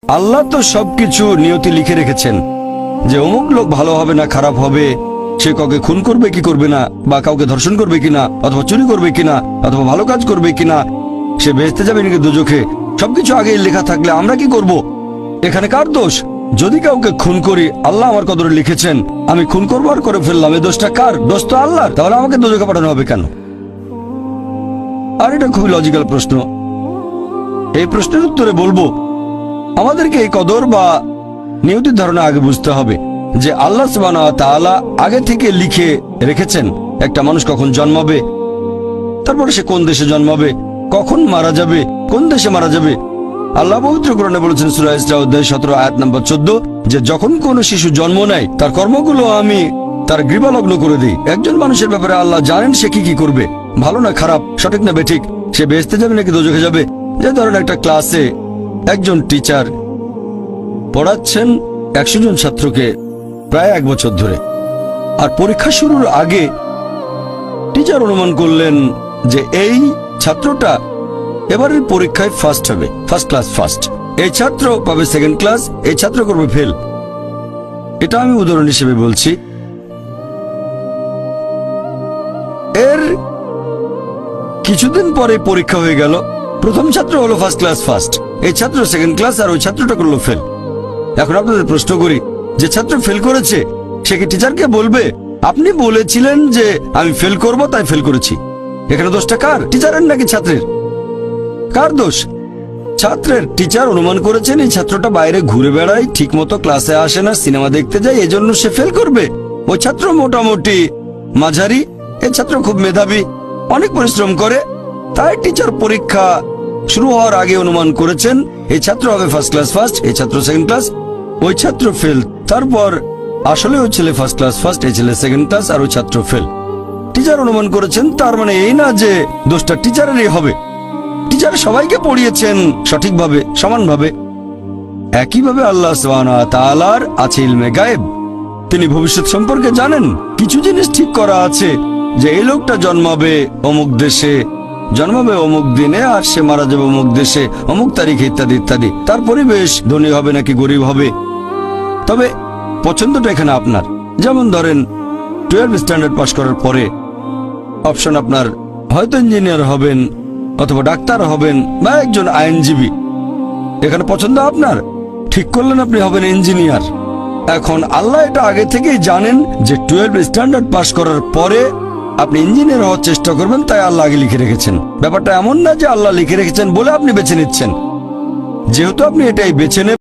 আল্লাহ তো সবকিছু নিয়তি লিখে রেখেছেন যে অমুক লোক ভালো হবে না খারাপ হবে, সে কাউকে খুন করবে কি করবে না, বা কাউকে ধর্ষণ করবে কিনা, অথবা চুরি করবে কিনা, অথবা ভালো কাজ করবে কিনা, সে বেহেশতে যাবে নাকি দোজখে, সবকিছু আগেই লেখা থাকলে আমরা কি করব? এখানে কার দোষ? যদি কাউকে খুন করি, আল্লাহ আমার কদরে লিখেছেন, আমি খুন করবো আর করে ফেললাম, এই দোষটা কার? দোষ তো আল্লাহর। তাহলে আমাকে দোজখে পাঠানো হবে কেন? আর এটা খুবই লজিক্যাল প্রশ্ন। এই প্রশ্নের উত্তরে বলবো, আমাদেরকে এই কদর বা নিয়তির ধারণা আগে বুঝতে হবে যে আল্লাহ সুবহানাহু ওয়া তাআলা আগে থেকে লিখে রেখেছেন একটা মানুষ কখন জন্মাবে, তারপরে সে কোন দেশে জন্মাবে, কখন মারা যাবে, কোন দেশে মারা যাবে। আল্লাহ পবিত্র কোরআনে বলেছেন সূরা ইসরা অধ্যায় 17 আয়াত নম্বর 14 যে যখন কোন শিশু জন্ম নেয় তার কর্মগুলো আমি তার গ্রীবালগ্ন করে দিই। একজন মানুষের ব্যাপারে আল্লাহ জানেন সে কি করবে, ভালো না খারাপ, সঠিক না বেঠিক, সে বেহেশতে যাবে নাকি দোজখে যাবে। যে ধরেন একটা ক্লাসে একজন টিচার পড়াচ্ছেন 100 জন ছাত্রকে প্রায় 1 বছর ধরে, আর পরীক্ষা শুরুর আগে টিচার অনুমান করলেন যে এই ছাত্রটা এবারের পরীক্ষায় ফার্স্ট হবে, ফার্স্ট ক্লাস ফার্স্ট, এই ছাত্র পাবে সেকেন্ড ক্লাস, এই ছাত্র করবে ফেল। এটা আমি উদাহরণ হিসেবে বলছি। এর কিছুদিন পরে পরীক্ষা হয়ে গেল, প্রথম ছাত্র হলো ফার্স্ট ক্লাস ফার্স্ট, এই ছাত্র সেকেন্ড ক্লাস, আর ওই ছাত্রটা করলো ফেল। এখন আপনাদের প্রশ্ন করি, যে ছাত্র ফেল করেছে সে কি টিচারকে বলবে আপনি বলেছিলেন যে আমি ফেল করব তাই ফেল করেছি? এখানে দোষটা কার? টিচারের নাকি ছাত্রের? কার দোষ? ছাত্রের। টিচার অনুমান করেছেন এই ছাত্রটা বাইরে ঘুরে বেড়ায়, ঠিক মতো ক্লাসে আসে না, সিনেমা দেখতে যায়, এজন্য সে ফেল করবে। ওই ছাত্র মোটামুটি মাঝারি, এই ছাত্র খুব মেধাবী, অনেক পরিশ্রম করে, তাই টিচার পরীক্ষা শুরু হওয়ার আগে অনুমান করেছেন এই ছাত্র হবে ফার্স্ট ক্লাস ফার্স্ট, এই ছাত্র সেকেন্ড ক্লাস, ওই ছাত্র ফেল। তারপর আসলে ওই ছেলে ফার্স্ট ক্লাস ফার্স্ট, এই ছেলে সেকেন্ড ক্লাস, আর ওই ছাত্র ফেল। টিচার অনুমান করেছেন, তার মানে এই না যে দোষটা টিচারেরই হবে। টিচার সবাইকে পড়িয়েছেন সঠিকভাবে, সমানভাবে। একইভাবে আল্লাহ সুবহানাহু ওয়া তাআলার আছে ইলমে গায়েব, তিনি ভবিষ্যৎ সম্পর্কে জানেন। কিছু জিনিস ঠিক করা আছে যে এই লোকটা জন্মাবে অমুক দেশে, জন্মাবে অমুক দিনে, আর সে মারা যাবে অমুক দেশে অমুক তারিখে, ইত্যাদি ইত্যাদি। তার পরিবেশ ধনী হবে নাকি গরিব হবে, তবে পছন্দটা এখানে আপনার। যেমন ধরেন 12 স্ট্যান্ডার্ড পাস করার পরে অপশন আপনার হয়তো ইঞ্জিনিয়ার হবেন, অথবা ডাক্তার হবেন, বা একজন আইনজীবী। এখানে পছন্দ আপনার, ঠিক করলেন আপনি হবেন ইঞ্জিনিয়ার। এখন আল্লাহ এটা আগে থেকেই জানেন যে 12 স্ট্যান্ডার্ড পাস করার পরে আপনি ইঞ্জিনিয়ার হওয়ার চেষ্টা করবেন, তাই আল্লাহ আগে লিখে রেখেছেন। ব্যাপারটা এমন না যে আল্লাহ লিখে রেখেছেন বলে আপনি বেছে নিচ্ছেন। যেহেতু আপনি এটাই বেছে নেবেন,